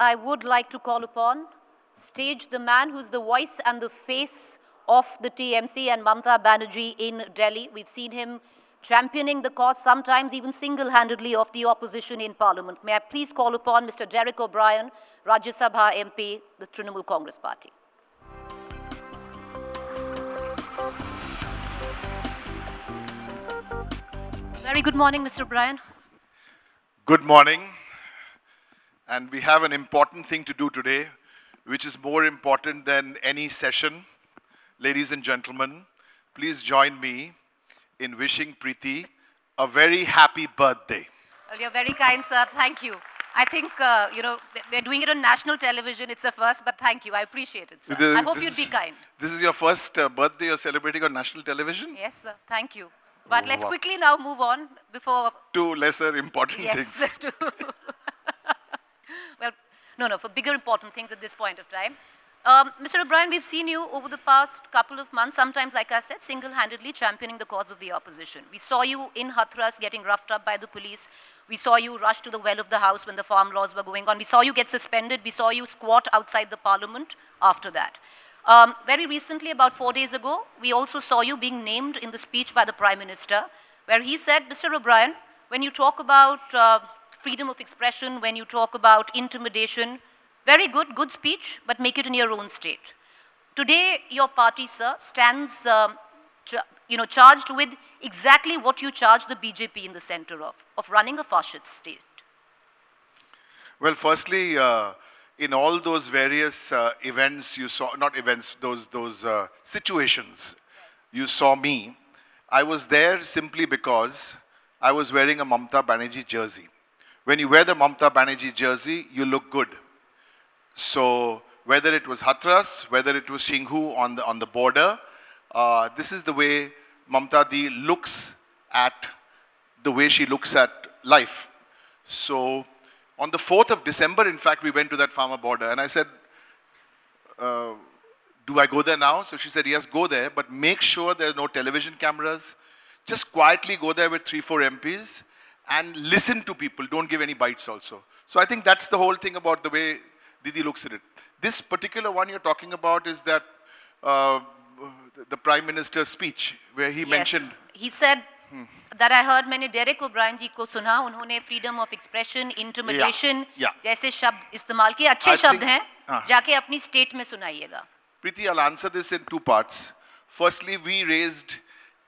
I would like to call upon stage the man who's the voice and the face of the TMC and Mamata Banerjee in Delhi. We've seen him championing the cause, sometimes even single-handedly, of the opposition in Parliament. May I please call upon Mr. Derek O'Brien, Rajya Sabha MP, the Trinamool Congress Party. Very good morning, Mr. O'Brien. Good morning. And we have an important thing to do today, which is more important than any session. Ladies and gentlemen, please join me in wishing Preeti a very happy birthday. Well, you're very kind, sir. Thank you. I think, we're doing it on national television. It's a first, but thank you. I appreciate it, sir. I hope you'd be kind. This is your first birthday you're celebrating on national television? Yes, sir. Thank you. But let's quickly now move on before... To lesser important things. Yes, well, no, for bigger important things at this point of time. Mr. O'Brien, we've seen you over the past couple of months, sometimes, like I said, single-handedly championing the cause of the opposition. We saw you in Hathras getting roughed up by the police. We saw you rush to the well of the House when the farm laws were going on. We saw you get suspended. We saw you squat outside the Parliament after that. Very recently, about 4 days ago, we also saw you being named in the speech by the Prime Minister, where he said, Mr. O'Brien, when you talk about freedom of expression, when you talk about intimidation, very good speech, but make it in your own state. Today, your party, sir, stands charged with exactly what you charge the BJP in the center of running a fascist state. Well, firstly, in all those various events you saw, not events, those situations you saw me, I was there simply because I was wearing a Mamata Banerjee jersey. When you wear the Mamata Banerjee jersey, you look good. So whether it was Hathras, whether it was Shinghu on the border, this is the way Mamata Di looks at the way she looks at life. So on the 4th of December, in fact, we went to that farmer border and I said, do I go there now? So she said, yes, go there, but make sure there are no television cameras. Just quietly go there with 3-4 MPs and listen to people. Don't give any bites also. So I think that's the whole thing about the way Didi looks at it. This particular one you're talking about is that the Prime Minister's speech where he mentioned... He said that I heard मैंने Derek O'Brien जी को सुना, उन्होंने freedom of expression, intimidation जैसे शब्द इस्तेमाल किए, अच्छे शब्द हैं, जाके अपनी state में सुनाइएगा. Preeti, I'll answer this in 2 parts. Firstly, we raised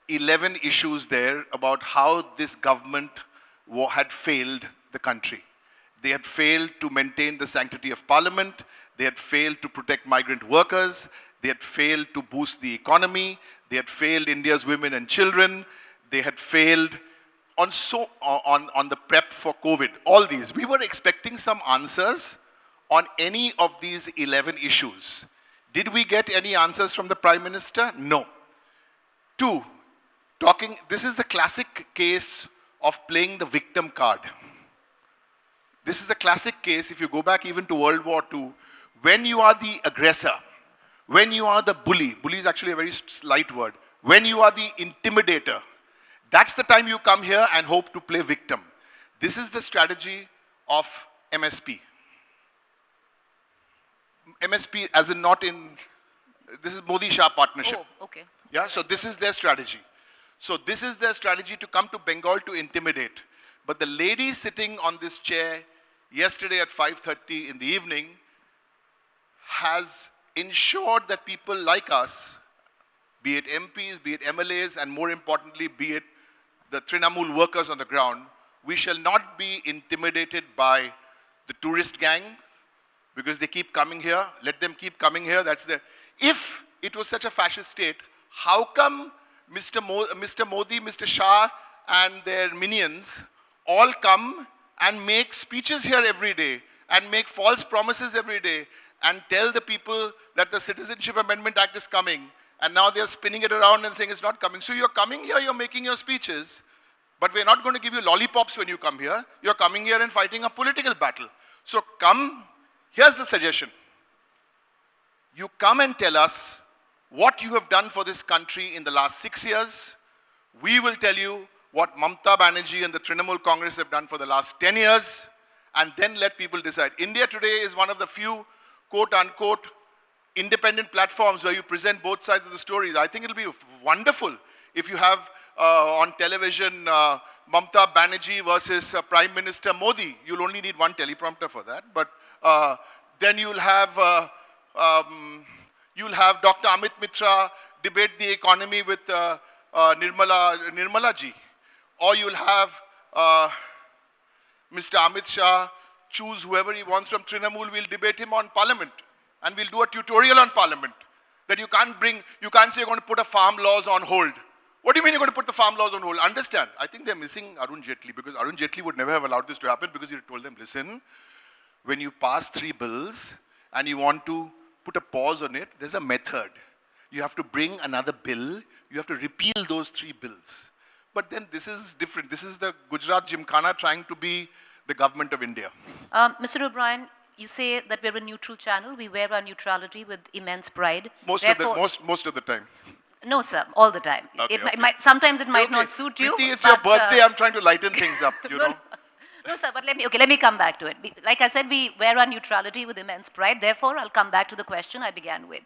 11 issues there about how this government had failed the country. They had failed to maintain the sanctity of Parliament. They had failed to protect migrant workers. They had failed to boost the economy. They had failed India's women and children. They had failed on the prep for COVID. All these. We were expecting some answers on any of these 11 issues. Did we get any answers from the Prime Minister? No. 2, this is the classic case of playing the victim card. This is a classic case, if you go back even to World War II, when you are the aggressor, when you are the bully is actually a very slight word, when you are the intimidator, that's the time you come here and hope to play victim. This is the strategy of MSP. MSP as in not in, this is Modi-Shah partnership. Oh, okay. Yeah, so this is their strategy. So this is their strategy to come to Bengal to intimidate. But the lady sitting on this chair yesterday at 5:30 in the evening has ensured that people like us, be it MPs, be it MLAs, and more importantly, be it the Trinamool workers on the ground, we shall not be intimidated by the tourist gang because they keep coming here. Let them keep coming here. If it was such a fascist state, how come Mr. Modi, Mr. Shah, and their minions all come and make speeches here every day and make false promises every day and tell the people that the Citizenship Amendment Act is coming, and now they're spinning it around and saying it's not coming. So you're coming here, you're making your speeches, but we're not going to give you lollipops when you come here. You're coming here and fighting a political battle. So come, here's the suggestion. You come and tell us what you have done for this country in the last 6 years. We will tell you what Mamata Banerjee and the Trinamool Congress have done for the last 10 years. and then let people decide. India today is one of the few, quote unquote, independent platforms where you present both sides of the stories. I think it'll be wonderful if you have on television Mamta Banerjee versus Prime Minister Modi. You'll only need one teleprompter for that. But then you'll have Dr. Amit Mitra debate the economy with Nirmala ji. Or you'll have Mr. Amit Shah choose whoever he wants from Trinamool. We'll debate him on Parliament. And we'll do a tutorial on Parliament. That you can't say you're going to put a farm laws on hold. What do you mean you're going to put the farm laws on hold? Understand, I think they're missing Arun Jaitley, because Arun Jaitley would never have allowed this to happen, because he told them, listen, when you pass 3 bills and you want to put a pause on it, there's a method. You have to bring another bill, you have to repeal those 3 bills. But then this is different. This is the Gujarat Gymkhana trying to be the government of India. Mr. O'Brien, you say that we're a neutral channel. We wear our neutrality with immense pride. Most of the time. No, sir, all the time. Okay, sometimes it might not suit you. Preeti, it's your birthday. I'm trying to lighten things up, you know. No, sir, but let me come back to it. Like I said, we wear our neutrality with immense pride. Therefore, I'll come back to the question I began with.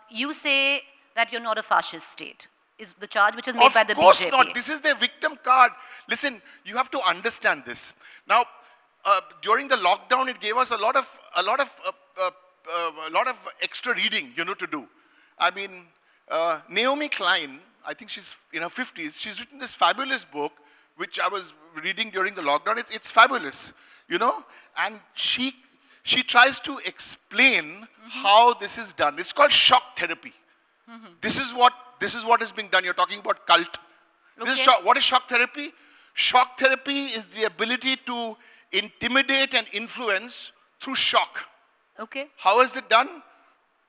You say that you're not a fascist state, is the charge which is made by the BJP. Of course not. This is their victim card. Listen, you have to understand this. Now, during the lockdown, it gave us a lot of extra reading, you know, to do. I mean, Naomi Klein, I think she's in her 50s, she's written this fabulous book, which I was reading during the lockdown. It's fabulous, you know, and she tries to explain how this is done. It's called shock therapy. This is what is being done. You're talking about cult. Okay. What is shock therapy? Shock therapy is the ability to intimidate and influence through shock. Okay. How is it done?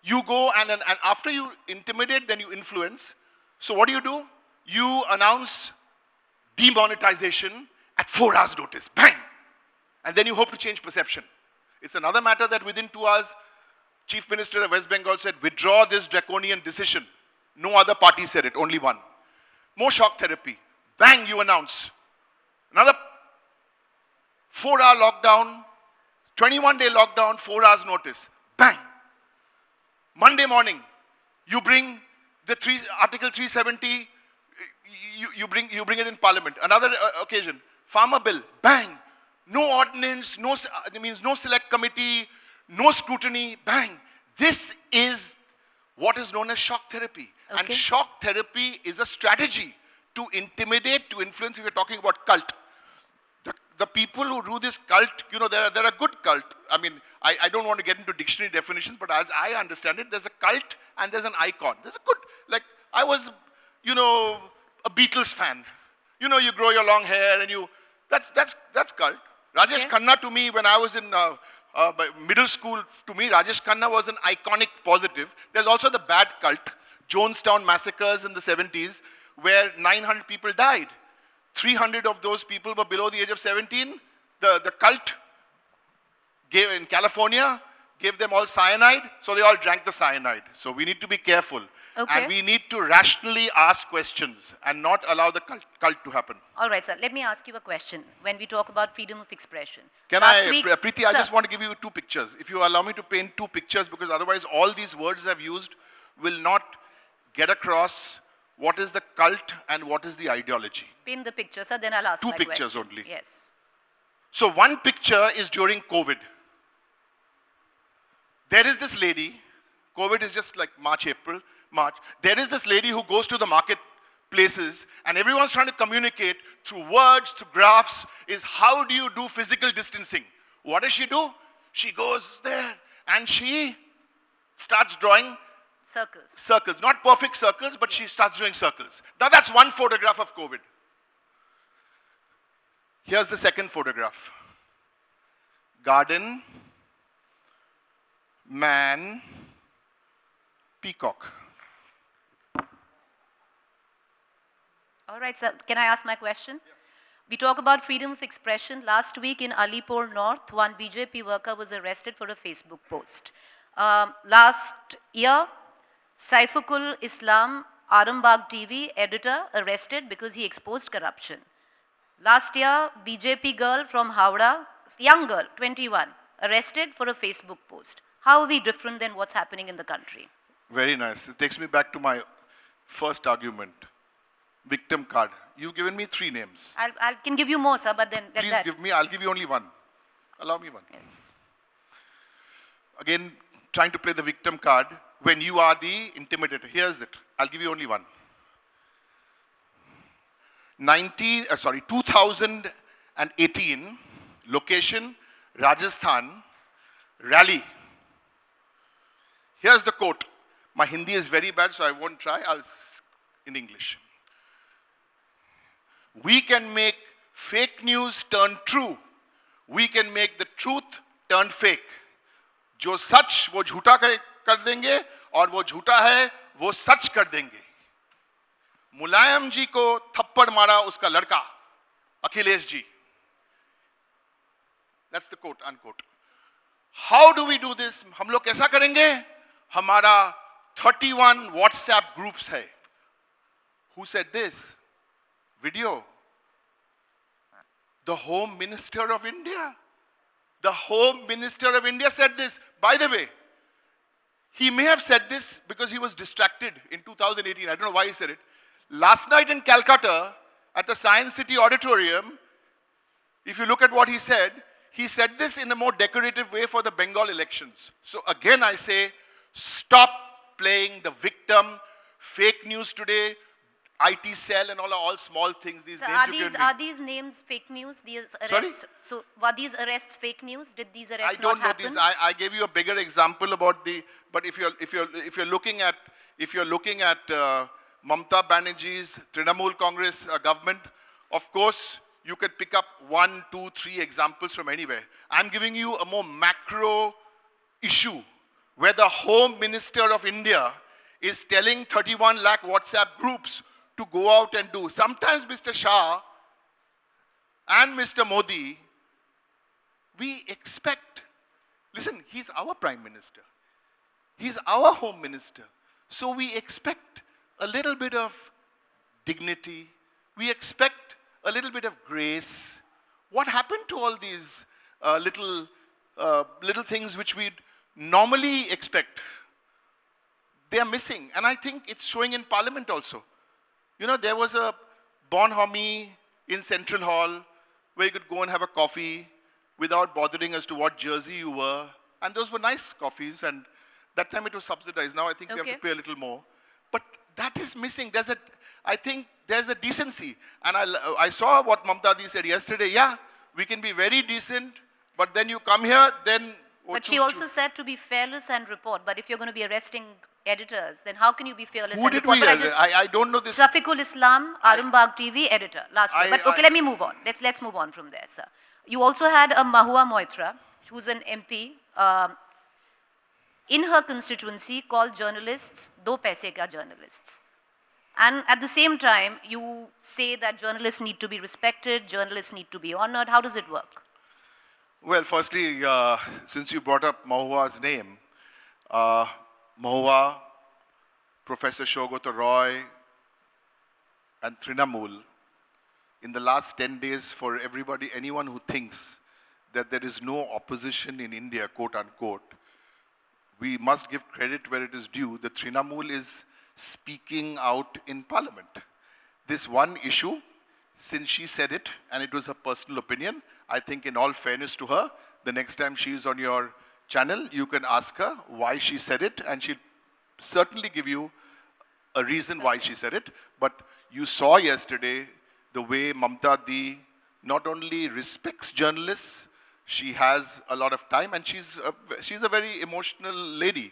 You go and after you intimidate, then you influence. So what do? You announce demonetization at 4 hours notice. Bang! And then you hope to change perception. It's another matter that within 2 hours, Chief Minister of West Bengal said, withdraw this draconian decision. No other party said it, only one. More shock therapy. Bang, you announce. Another 4-hour lockdown, 21-day lockdown, 4 hours notice. Bang! Monday morning, you bring the Article 370, you bring it in Parliament. Another occasion, Farmer Bill, bang! No ordinance, no select committee, no scrutiny, bang! This is what is known as shock therapy. Okay. And shock therapy is a strategy to intimidate, to influence. If you're talking about cult, the people who do this cult, you know, they're a good cult. I mean, I don't want to get into dictionary definitions, but as I understand it, there's a cult and there's an icon. There's a good, like, I was, you know, a Beatles fan. You know, you grow your long hair and that's cult. Rajesh Khanna, to me, when I was in middle school, to me, Rajesh Khanna was an iconic positive. There's also the bad cult, Jonestown massacres in the 70s, where 900 people died. 300 of those people were below the age of 17. The cult in California gave them all cyanide, so they all drank the cyanide. So we need to be careful. Okay. And we need to rationally ask questions and not allow the cult to happen. All right, sir. Let me ask you a question when we talk about freedom of expression. Preeti, I Sir. just want to give you 2 pictures. If you allow me to paint 2 pictures, because otherwise all these words I've used will not get across what is the cult and what is the ideology. Paint the picture, sir, then I'll ask 2 my pictures question. only. Yes. So one picture is during COVID. There is this lady, COVID is just like March. There is this lady who goes to the marketplaces and everyone's trying to communicate through words, through graphs, is how do you do physical distancing? What does she do? She goes there and she starts drawing circles. Not perfect circles, but she starts doing circles. Now that's one photograph of COVID. Here's the second photograph. Garden, man, peacock. All right, sir. Can I ask my question? Yeah. We talk about freedom of expression. Last week in Alipur North, one BJP worker was arrested for a Facebook post. Last year, Saifukul Islam, Arambagh TV editor, arrested because he exposed corruption. Last year, BJP girl from Howrah, young girl, 21, arrested for a Facebook post. How are we different than what's happening in the country? Very nice. It takes me back to my first argument. Victim card. You've given me 3 names. I can give you more, sir, but then Please give me, I'll give you only one. Allow me one. Yes. Again, trying to play the victim card when you are the intimidator. Here's it. I'll give you only one. 2018, location, Rajasthan, rally. Here's the quote. My Hindi is very bad, so I won't try. In English. We can make fake news turn true. We can make the truth turn fake. जो सच वो झूठा कर देंगे और वो झूठा है वो सच कर देंगे. मुलायम जी को थप्पड़ मारा उसका लड़का Akhilesh ji. That's the quote, unquote. How do we do this? हम लोग कैसा करेंगे? हमारा 31 WhatsApp groups है. Who said this? Video. The Home Minister of India. The Home Minister of India said this. By the way, he may have said this because he was distracted in 2018. I don't know why he said it. Last night in Calcutta, at the Science City Auditorium, if you look at what he said this in a more decorative way for the Bengal elections. So again I say, stop playing the victim. Fake news today, IT cell and all small things. These so names are these names fake news? These arrests? Sorry? So were these arrests fake news? Did these arrests I don't not know happen? these. I gave you a bigger example about the. But if you're looking at Mamata Banerjee's Trinamool Congress government, of course you could pick up 1, 2, 3 examples from anywhere. I'm giving you a more macro issue where the Home Minister of India is telling 31 lakh WhatsApp groups to go out and do. Sometimes Mr. Shah and Mr. Modi, we expect, listen, he's our Prime Minister. He's our Home Minister. So we expect a little bit of dignity. We expect a little bit of grace. What happened to all these little things which we'd normally expect? They are missing. And I think it's showing in Parliament also. You know, there was a bonhomie in Central Hall where you could go and have a coffee without bothering as to what jersey you were. And those were nice coffees, and that time it was subsidized. Now I think we have to pay a little more. But that is missing. I think there's a decency. And I saw what Mamata Di said yesterday. Yeah, we can be very decent, but then you come here, then... But she also said to be fearless and report. But if you're going to be arresting editors, then how can you be fearless Who and did report? we arrest? I don't know this. Shafiqul Islam, Arambagh TV editor last year. But okay, let me move on. Let's move on from there, sir. You also had a Mahua Moitra, who's an MP, in her constituency called journalists, do paise ka journalists. And at the same time, you say that journalists need to be respected, journalists need to be honored. How does it work? Well, firstly, since you brought up Mahua's name, Mahua, Professor Shogota Roy, and Trinamool, in the last 10 days, for everybody, anyone who thinks that there is no opposition in India, quote unquote, we must give credit where it is due. The Trinamool is speaking out in Parliament. This one issue, since she said it, and it was her personal opinion, I think in all fairness to her, the next time she is on your channel, you can ask her why she said it, and she'll certainly give you a reason why she said it. But you saw yesterday the way Mamata Di not only respects journalists, she has a lot of time, and she's a very emotional lady,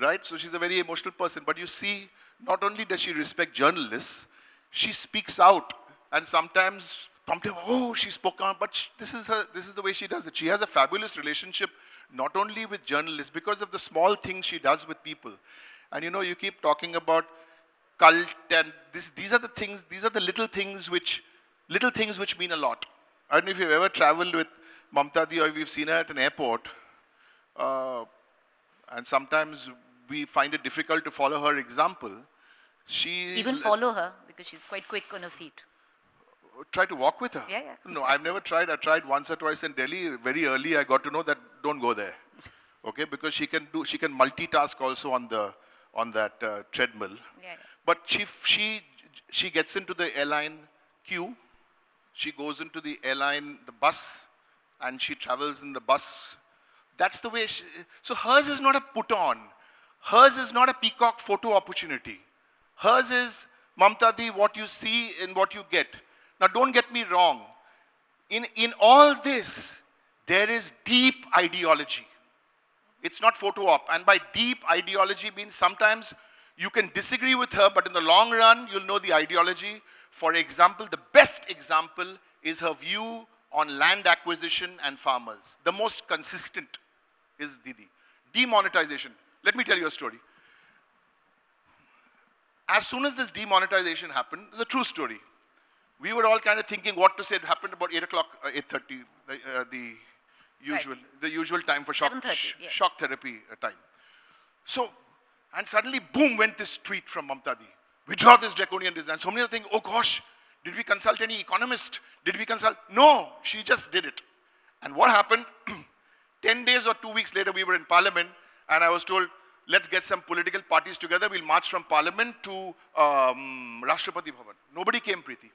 right? So she's a very emotional person. But you see, not only does she respect journalists, she speaks out. And sometimes, oh, she spoke out, but this is the way she does it. She has a fabulous relationship, not only with journalists, because of the small things she does with people. And you know, you keep talking about cult, and these are the little things which mean a lot. I don't know if you've ever traveled with Mamata Di or we've seen her at an airport, and sometimes we find it difficult to follow her example. Even follow her, because she's quite quick on her feet. Try to walk with her? Yeah. No, I've never tried. I tried once or twice in Delhi. Very early, I got to know that don't go there. Okay, because she can multitask also on that treadmill. Yeah. But she gets into the airline queue. She goes into the bus, and she travels in the bus. That's the way. So hers is not a put on. Hers is not a peacock photo opportunity. Hers is, Mamta Di, what you see and what you get. Now don't get me wrong. In all this, there is deep ideology. It's not photo op. And by deep ideology means sometimes you can disagree with her, but in the long run, you'll know the ideology. For example, the best example is her view on land acquisition and farmers. The most consistent is Didi. Demonetization. Let me tell you a story. As soon as this demonetization happened, it's a true story. We were all kind of thinking what to say. It happened about 8 o'clock, 8:30, the usual time for shock therapy time. So, and suddenly, boom, went this tweet from Mamta Di. Withdraw this draconian design. So many are thinking, oh gosh, did we consult any economist? Did we consult? No, she just did it. And what happened? 10 days or 2 weeks later, we were in Parliament, and I was told, let's get some political parties together. We'll march from Parliament to Rashtrapati Bhavan. Nobody came, Preeti.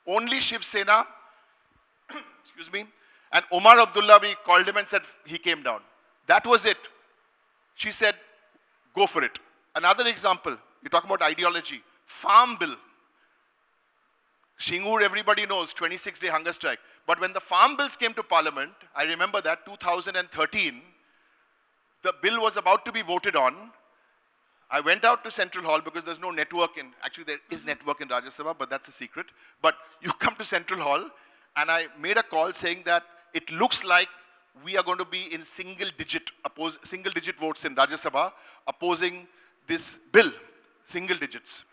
Only Shiv Sena, excuse me, and Omar Abdullah, we called him and said he came down. That was it. She said, go for it. Another example, you talk about ideology. Farm bill. Shingur, everybody knows, 26-day hunger strike. But when the farm bills came to Parliament, I remember that, 2013, the bill was about to be voted on. I went out to Central Hall because there's no network in, actually there is network in Rajya Sabha, but that's a secret. But you come to Central Hall, and I made a call saying that it looks like we are going to be in single digit votes in Rajya Sabha opposing this bill, single digits.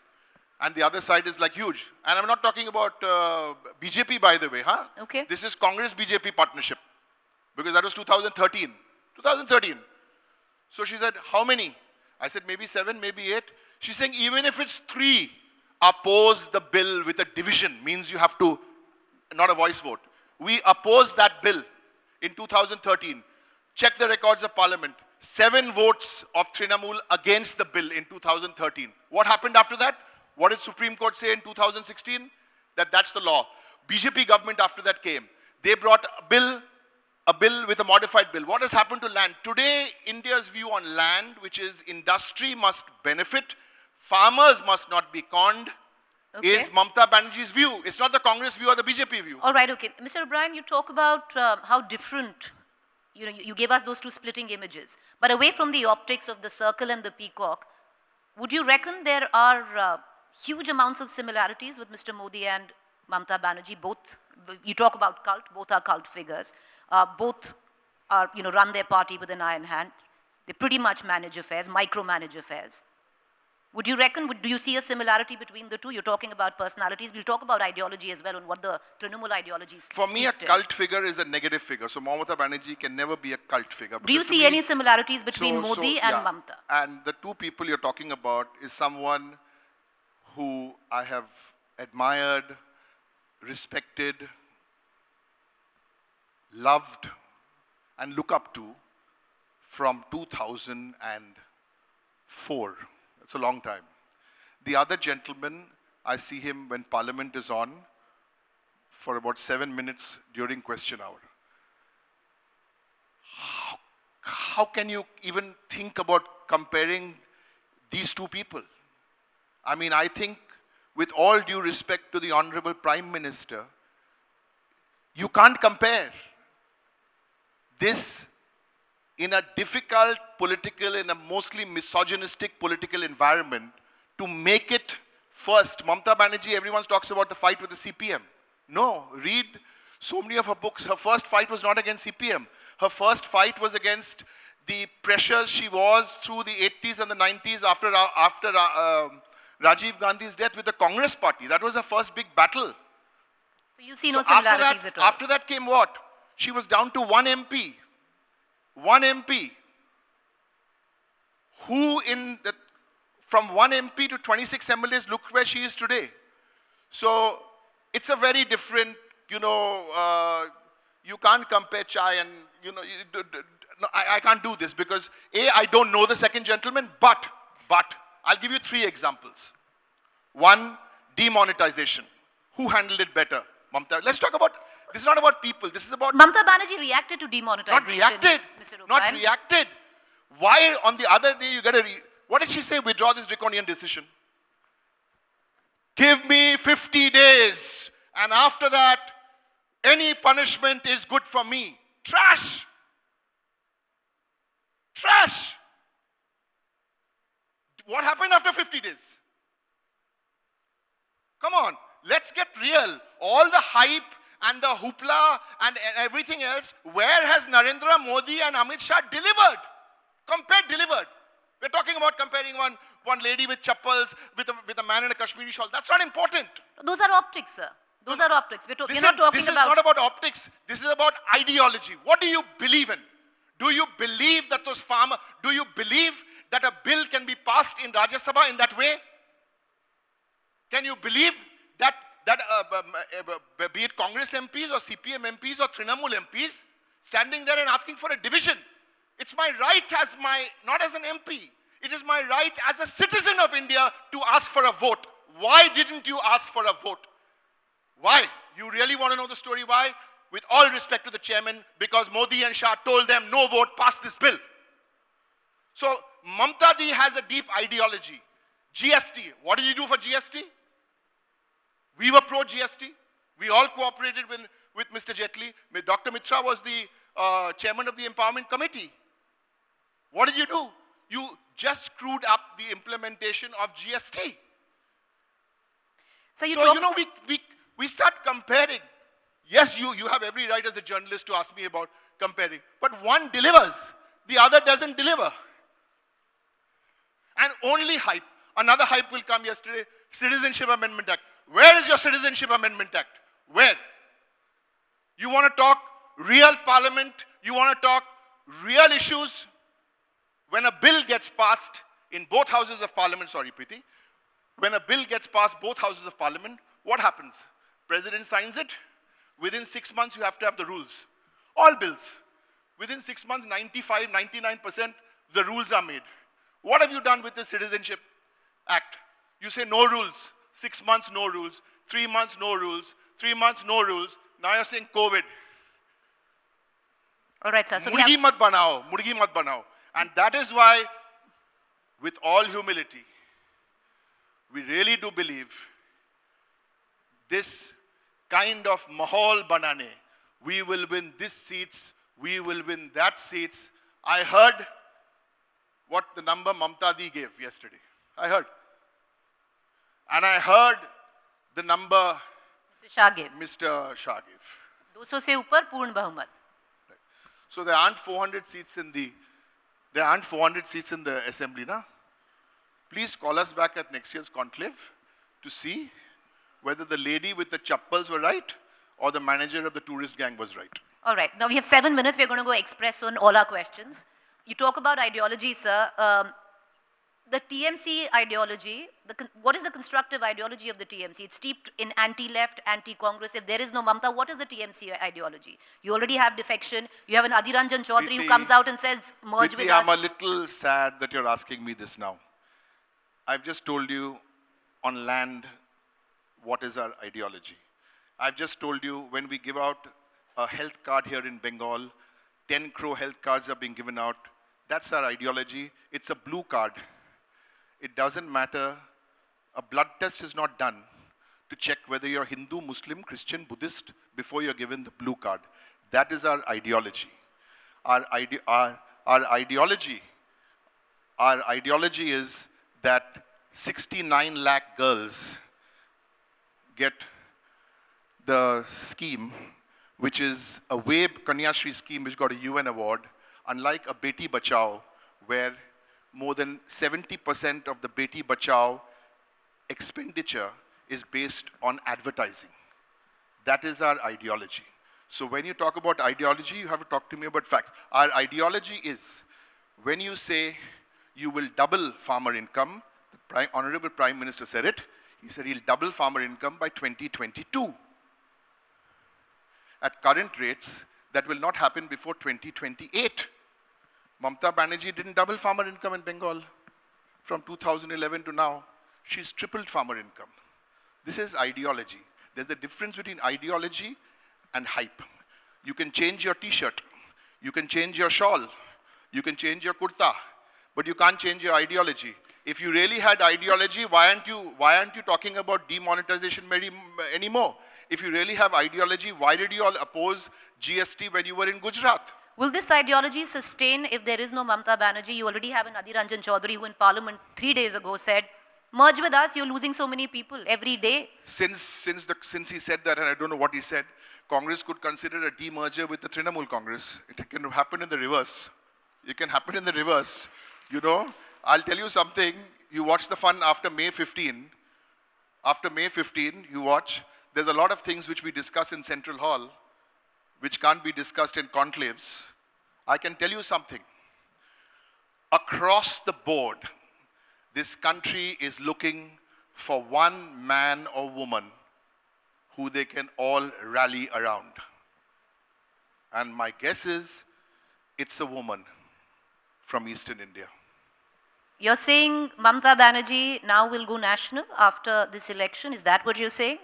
And the other side is like huge. And I'm not talking about BJP, by the way, huh? Okay. This is Congress-BJP partnership. Because that was 2013. 2013. So she said, how many? I said, maybe 7, maybe 8. She's saying, even if it's 3, oppose the bill with a division. Means you have to, not a voice vote. We opposed that bill in 2013. Check the records of Parliament. 7 votes of Trinamool against the bill in 2013. What happened after that? What did Supreme Court say in 2016? That's the law. BJP government after that came. They brought a bill with a modified bill. What has happened to land? Today, India's view on land, which is industry must benefit, farmers must not be conned, is Mamta Banerjee's view. It's not the Congress view or the BJP view. All right, okay. Mr. O'Brien, you talk about how different, you gave us those 2 splitting images. But away from the optics of the circle and the peacock, would you reckon there are huge amounts of similarities with Mr. Modi and Mamta Banerjee? Both, you talk about cult, both are cult figures. Both are, run their party with an iron hand. They pretty much manage affairs, micromanage affairs. Would you reckon, do you see a similarity between the two? You're talking about personalities. We'll talk about ideology as well and what the Trinamool ideology is. For me, a cult figure is a negative figure. So Mamata Banerjee can never be a cult figure. Do you see any similarities between Modi and Mamta? And the 2 people you're talking about is someone who I have admired, respected, loved, and look up to from 2004. That's a long time. The other gentleman, I see him when Parliament is on for about 7 minutes during question hour. How can you even think about comparing these 2 people? I mean, I think with all due respect to the Honorable Prime Minister, you can't compare this in a difficult political, in a mostly misogynistic political environment, to make it first. Mamta Banerjee, everyone talks about the fight with the CPM. No, read so many of her books. Her first fight was not against CPM. Her first fight was against the pressures she was through the 80s and the 90s after Rajiv Gandhi's death with the Congress party. That was her first big battle. So you see no similarities at all? After that came what? She was down to 1 MP. 1 MP. Who from 1 MP to 26 MLAs, look where she is today. So it's a very different, you can't compare chai and, no, I can't do this because A, I don't know the second gentleman, but I'll give you 3 examples. One, demonetization. Who handled it better? Mamta. Let's talk about, this is not about people, this is about... Mamta Banerjee reacted to demonetization. Not reacted. Mr. Not reacted. Why on the other day you get a... What did she say? Withdraw this draconian decision. Give me 50 days and after that, any punishment is good for me. Trash. Trash. What happened after 50 days? Come on, let's get real. All the hype and the hoopla and everything else, where has Narendra Modi and Amit Shah delivered? Delivered. We're talking about comparing one lady with chappals with a man in a Kashmiri shawl. That's not important. Those are optics, sir. Those are optics. We're not talking about... This is not about optics. This is about ideology. What do you believe in? Do you believe that those farmers... Do you believe that a bill can be passed in Rajya Sabha in that way? Can you believe that be it Congress MPs or CPM MPs or Trinamool MPs standing there and asking for a division? It's my right as not as an MP. It is my right as a citizen of India to ask for a vote. Why didn't you ask for a vote? Why? You really want to know the story why? With all respect to the chairman, because Modi and Shah told them, no vote, pass this bill. So, Mamta Di has a deep ideology. GST, what did you do for GST? We were pro-GST. We all cooperated with Mr. Jaitley. Dr. Mitra was the chairman of the Empowerment Committee. What did you do? You just screwed up the implementation of GST. So we start comparing. Yes, you have every right as a journalist to ask me about comparing. But one delivers, the other doesn't deliver. And only hype. Another hype will come yesterday. Citizenship Amendment Act. Where is your Citizenship Amendment Act? Where? You want to talk real parliament? You want to talk real issues? When a bill gets passed in both houses of parliament, sorry Preeti, when a bill gets passed both houses of parliament, what happens? President signs it. Within 6 months, you have to have the rules. All bills. Within 6 months, 95, 99%, the rules are made. What have you done with the Citizenship Act? You say no rules. 6 months, no rules. 3 months, no rules. 3 months, no rules. Now you're saying COVID. All right, sir. So Murgi mat banao. And that is why, with all humility, we really do believe this kind of mahal banane, we will win this seats, we will win that seats. I heard what the number Mamta Di gave yesterday. I heard. And I heard the number Mr. Shah gave. 200 से ऊपर पूर्ण बहुमत. So there aren't 400 seats in the assembly, na? Please call us back at next year's conclave to see whether the lady with the chappals were right or the manager of the tourist gang was right. All right. Now we have 7 minutes. We're going to go express on all our questions. You talk about ideology, sir. The TMC ideology, what is the constructive ideology of the TMC? It's steeped in anti-left, anti-Congress. If there is no Mamta, what is the TMC ideology? You already have defection. You have an Adhiranjan Chaudhary who comes out and says, merge with us. I'm a little sad that you're asking me this now. I've just told you on land what is our ideology. I've just told you when we give out a health card here in Bengal, 10 crore health cards are being given out. That's our ideology. It's a blue card. It doesn't matter. A blood test is not done to check whether you're Hindu, Muslim, Christian, Buddhist before you're given the blue card. That is our ideology. Our ideology is that 69 lakh girls get the scheme, which is a WABE Kanyashri scheme which got a UN award, unlike a Beti Bachao, where more than 70% of the Beti Bachao expenditure is based on advertising. That is our ideology. So when you talk about ideology, you have to talk to me about facts. Our ideology is, when you say you will double farmer income, the Honorable Prime Minister said it, He said he'll double farmer income by 2022. At current rates, that will not happen before 2028. Mamata Banerjee didn't double farmer income in Bengal from 2011 to now. She's tripled farmer income. This is ideology. There's a difference between ideology and hype. You can change your t-shirt, you can change your shawl, you can change your kurta, but you can't change your ideology. If you really had ideology, why aren't you talking about demonetization anymore? If you really have ideology, why did you all oppose GST when you were in Gujarat? Will this ideology sustain if there is no Mamata Banerjee? You already have an Adhir Ranjan Chaudhary who in Parliament 3 days ago said, merge with us, you're losing so many people every day. Since he said that, and I don't know what he said, Congress could consider a demerger with the Trinamool Congress. It can happen in the reverse. It can happen in the reverse. You know, I'll tell you something. You watch the fun after May 15. After May 15, you watch. There's a lot of things which we discuss in Central Hall, which can't be discussed in conclaves. I can tell you something. Across the board, this country is looking for one man or woman who they can all rally around. And my guess is, it's a woman from Eastern India. You're saying Mamata Banerjee now will go national after this election? Is that what you're saying?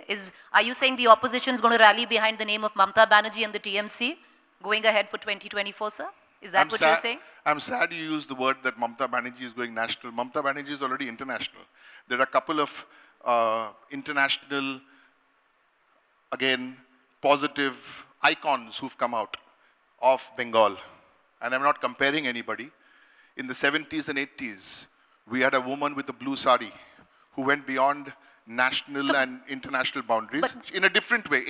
Are you saying the opposition is going to rally behind the name of Mamata Banerjee and the TMC going ahead for 2024, sir? Is that what you're saying? I'm sad you used the word that Mamata Banerjee is going national. Mamata Banerjee is already international. There are a couple of international, again, positive icons who've come out of Bengal. And I'm not comparing anybody. In the 70s and 80s, we had a woman with a blue sari who went beyond national and international boundaries in a different way,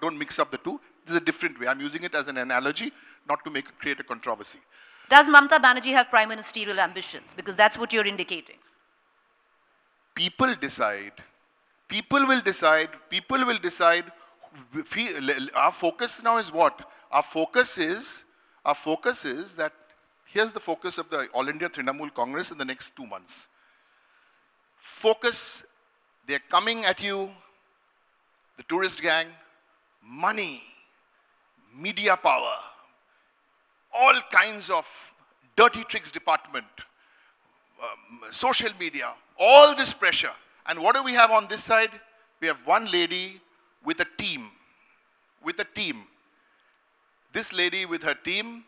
Don't mix up the two. This is a different way. I'm using it as an analogy, not to create a controversy. Does Mamata Banerjee have prime ministerial ambitions? Because that's what you're indicating. People decide. People will decide. People will decide. Our focus now is what? Our focus is that here's the focus of the All India Trinamool Congress in the next 2 months. Focus, they're coming at you, the tourist gang, money, media power, all kinds of dirty tricks department, social media, all this pressure. And what do we have on this side? We have one lady with a team. This lady with her team,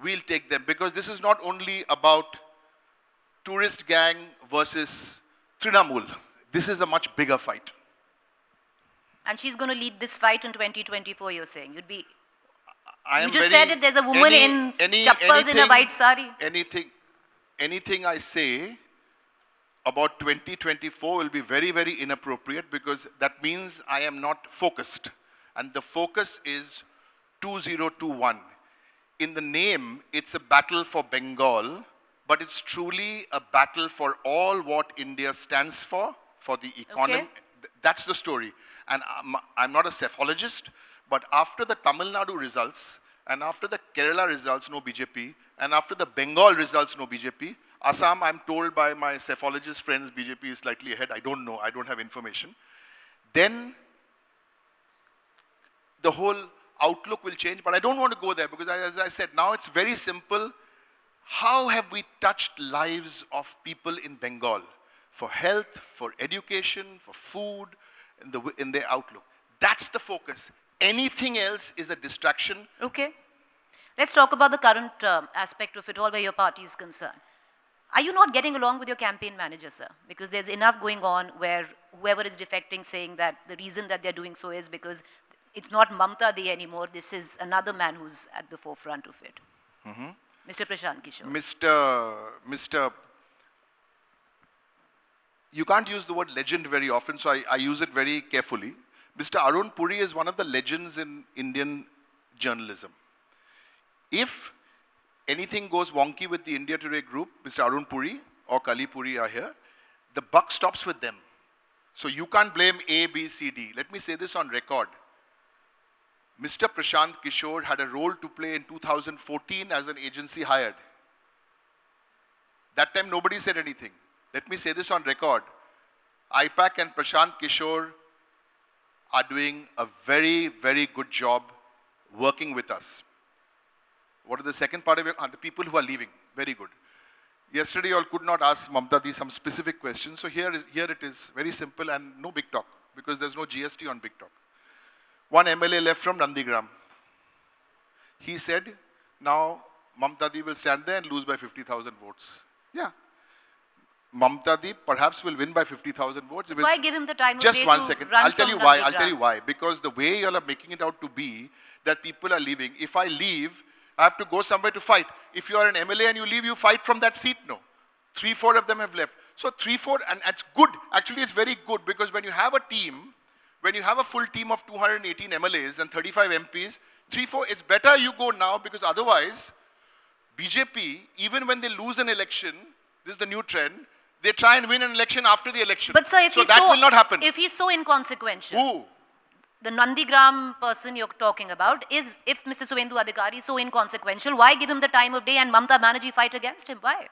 we'll take them, because this is not only about tourist gang versus Trinamool. This is a much bigger fight. And she's going to lead this fight in 2024, you're saying? You just said it, there's a woman in chappals in a white sari. Anything I say about 2024 will be very, very inappropriate, because that means I am not focused. And the focus is 2021. In the name, it's a battle for Bengal, but it's truly a battle for all what India stands for the economy. Okay. That's the story. And I'm not a psephologist, but after the Tamil Nadu results, and after the Kerala results, no BJP, and after the Bengal results, no BJP, Assam, I'm told by my psephologist friends, BJP is slightly ahead. I don't know. I don't have information. Then the whole outlook will change, but I don't want to go there, because as I said, now it's very simple. How have we touched lives of people in Bengal? For health, for education, for food, in their outlook. That's the focus. Anything else is a distraction. Okay. Let's talk about the current aspect of it all where your party is concerned. Are you not getting along with your campaign manager, sir? Because there's enough going on where whoever is defecting saying that the reason that they're doing so is because it's not Mamata Dey anymore. This is another man who's at the forefront of it. Mm-hmm. Mr. Prashant Kishore. Mr. You can't use the word legend very often, so I use it very carefully. Mr. Arun Puri is one of the legends in Indian journalism. If anything goes wonky with the India Today group, Mr. Arun Puri or Kali Puri are here, the buck stops with them. So you can't blame A, B, C, D. Let me say this on record. Mr. Prashant Kishore had a role to play in 2014 as an agency hired. That time nobody said anything. Let me say this on record. IPAC and Prashant Kishore are doing a very, very good job working with us. What is the second part of it? The people who are leaving. Very good. Yesterday, you all could not ask Mamta Di some specific questions. So here it is, very simple and no big talk, because there's no GST on big talk. One MLA left from Nandigram. He said, now Mamta Di will stand there and lose by 50,000 votes. Yeah. Mamta Di perhaps will win by 50,000 votes. Why give him the time of Just day one to second. run I'll tell from you why. I'll Nandigram? tell you why. Because the way you all are making it out to be that people are leaving. If I leave, I have to go somewhere to fight. If you are an MLA and you leave, you fight from that seat. No. 3-4 of them have left. So 3-4, and it's good. Actually, it's very good, because when you have a team, when you have a full team of 218 MLAs and 35 MPs, 3-4, it's better you go now, because otherwise, BJP, even when they lose an election, this is the new trend, they try and win an election after the election. But sir, if so he's that will not happen. If he's so inconsequential, Who? the Nandigram person you're talking about, is if Mr. Suvendu Adhikari is so inconsequential, why give him the time of day and Mamta Banerjee fight against him? Why?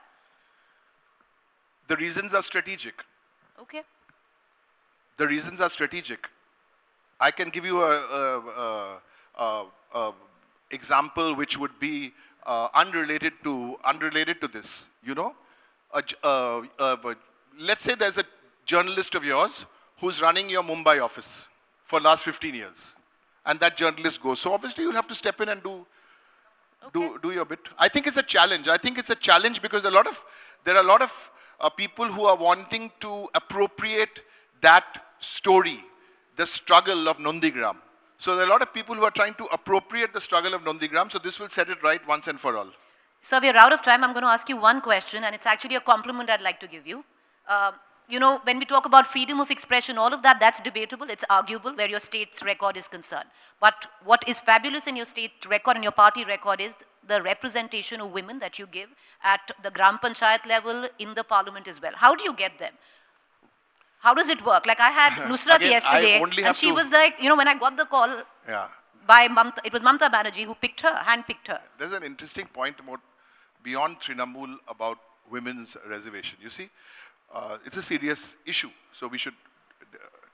The reasons are strategic. Okay. The reasons are strategic. I can give you a example which would be unrelated to this. You know, let's say there's a journalist of yours who's running your Mumbai office for last 15 years, and that journalist goes. So obviously you'll have to step in and do your bit. I think it's a challenge. I think it's a challenge because there are a lot of people who are wanting to appropriate that story, the struggle of Nandigram. So there are a lot of people who are trying to appropriate the struggle of Nandigram. So this will set it right once and for all. Sir, we are out of time. I'm going to ask you one question, and it's actually a compliment I'd like to give you. You know, when we talk about freedom of expression, all of that, that's debatable. It's arguable where your state's record is concerned. But what is fabulous in your state record and your party record is the representation of women that you give at the Gram Panchayat level, in the parliament as well. How do you get them? How does it work? Like I had Nusrat Again, yesterday, and she was like, you know, when I got the call by Mamta, it was Mamta Banerjee who picked her, handpicked her. There's an interesting point about beyond Trinamool about women's reservation. You see, it's a serious issue. So we should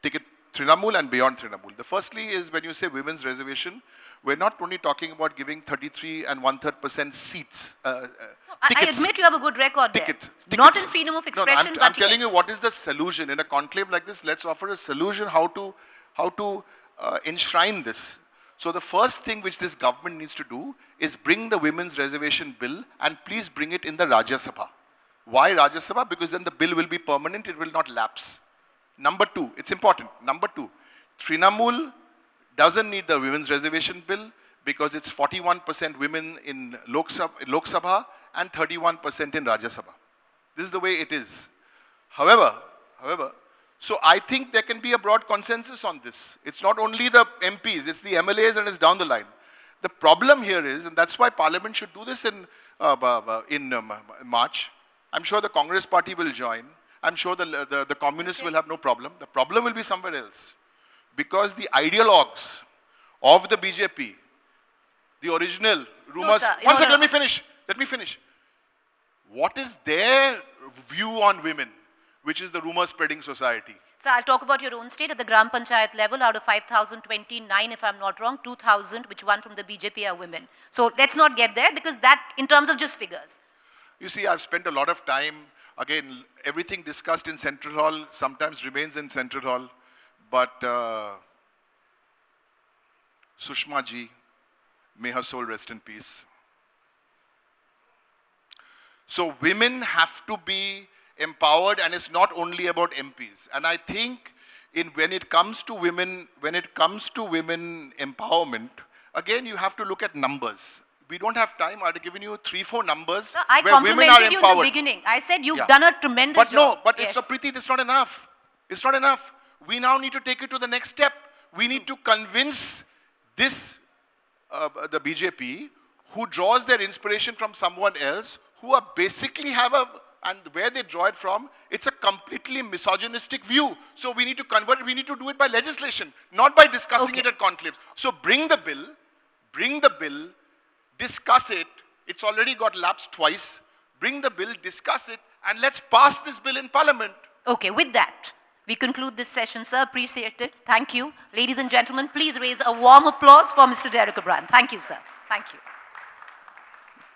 take it Trinamool and beyond Trinamool. The firstly is when you say women's reservation, we're not only talking about giving 33 and 1/3% seats. I admit you have a good record there. Tickets. Not in freedom of expression, I'm telling you what is the solution. In a conclave like this, let's offer a solution how to enshrine this. So the first thing which this government needs to do is bring the women's reservation bill, and please bring it in the Rajya Sabha. Why Rajya Sabha? Because then the bill will be permanent, it will not lapse. Number two, it's important. Number two, Trinamool doesn't need the women's reservation bill because it's 41% women in Lok Sabha and 31% in Rajya Sabha. This is the way it is. However, so I think there can be a broad consensus on this. It's not only the MPs, it's the MLAs, and it's down the line. The problem here is, and that's why Parliament should do this in March. I'm sure the Congress party will join. I'm sure the communists will have no problem. The problem will be somewhere else. Because the ideologues of the BJP, the original rumors... No, one second, let me finish. What is their view on women, which is the rumor-spreading society? So I'll talk about your own state. At the Gram Panchayat level, out of 5,029, if I'm not wrong, 2,000, which won from the BJP, are women. So let's not get there, because that, in terms of just figures. You see, I've spent a lot of time, again, everything discussed in Central Hall sometimes remains in Central Hall, but Sushma ji, may her soul rest in peace. So women have to be empowered, and it's not only about MPs. And I think when it comes to women empowerment, again, you have to look at numbers. We don't have time. I've given you 3-4 numbers where women are empowered. You in the beginning. I said you've done a tremendous job. But yes. Preeti, that's not enough. It's not enough. We now need to take it to the next step. We need to convince this, the BJP, who draws their inspiration from someone else, who are basically and where they draw it from, it's a completely misogynistic view. So we need to convert it. We need to do it by legislation, not by discussing it at conclaves. So bring the bill, discuss it. It's already got lapsed twice. Bring the bill, discuss it, and let's pass this bill in Parliament. Okay, with that, We conclude this session, sir. Appreciate it. Thank you. Ladies and gentlemen, please raise a warm applause for Mr. Derek O'Brien. Thank you, sir. Thank you.